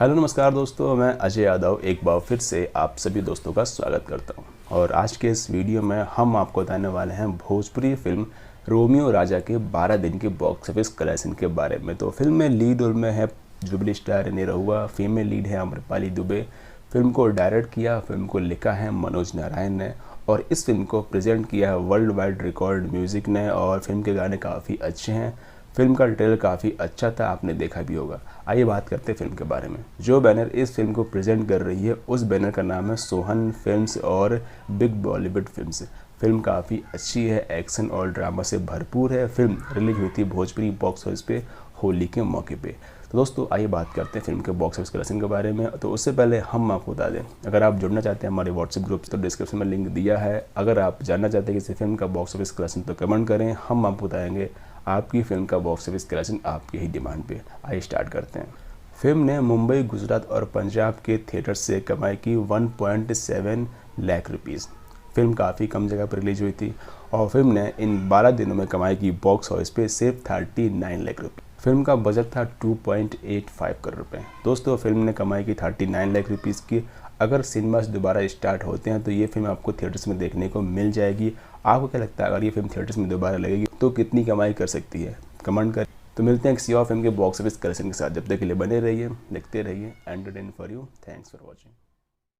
Hello नमस्कार दोस्तों, मैं अजय यादव एक बार फिर से आप सभी दोस्तों का स्वागत करता हूं। और आज के इस वीडियो में हम आपको बताने वाले हैं भोजपुरी फिल्म रोमियो राजा के 12 दिन के बॉक्स ऑफिस कलेक्शन के बारे में। तो फिल्म में लीड रोल में है jubilee star Nirahua, female lead है आम्रपाली दुबे। फिल्म को डायरेक्ट किया, फिल्म को लिखा है मनोज नारायण ने और इस फिल्म को प्रेजेंट किया है वर्ल्ड वाइड रिकॉर्ड म्यूज़िक ने। और फिल्म के गाने काफ़ी अच्छे हैं। फिल्म का ट्रेलर काफ़ी अच्छा था, आपने देखा भी होगा। आइए बात करते हैं फिल्म के बारे में। जो बैनर इस फिल्म को प्रेजेंट कर रही है उस बैनर का नाम है सोहन फिल्म्स और बिग बॉलीवुड फिल्म्स। फिल्म काफ़ी अच्छी है, एक्शन और ड्रामा से भरपूर है। फिल्म रिलीज हुई थी भोजपुरी बॉक्स ऑफिस पे होली के मौके पे। तो दोस्तों आइए बात करते हैं फिल्म के बॉक्स ऑफिस कलेक्शन के बारे में। तो उससे पहले हम आपको बता दें, अगर आप जुड़ना चाहते हैं हमारे व्हाट्सएप ग्रुप से तो डिस्क्रिप्शन में लिंक दिया है। अगर आप जानना चाहते हैं किसी फिल्म का बॉक्स ऑफिस कलेक्शन तो कमेंट करें, हम आपको बताएंगे आपकी फिल्म का बॉक्स ऑफिस कलेक्शन आपकी ही डिमांड पे। आइए स्टार्ट करते हैं। फिल्म ने मुंबई, गुजरात और पंजाब के थिएटर से कमाई की 1.7 लाख रुपीज़। फिल्म काफ़ी कम जगह पर रिलीज हुई थी और फिल्म ने इन 12 दिनों में कमाई की बॉक्स ऑफिस पे सिर्फ 39 लाख रुपये। फिल्म का बजट था 2.85 करोड़ रुपये। दोस्तों फिल्म ने कमाई की 39 लाख रुपीज़ की। अगर सिनेमास दोबारा स्टार्ट होते हैं तो ये फिल्म आपको थिएटर्स में देखने को मिल जाएगी। आपको क्या लगता है अगर ये फिल्म थिएटर्स में दोबारा लगेगी तो कितनी कमाई कर सकती है? कमेंट कर। तो मिलते हैं किसी और फिल्म के बॉक्स ऑफिस कलेक्शन के साथ। जब तक के लिए बने रहिए, देखते रहिए, entertain for you. Thanks for watching.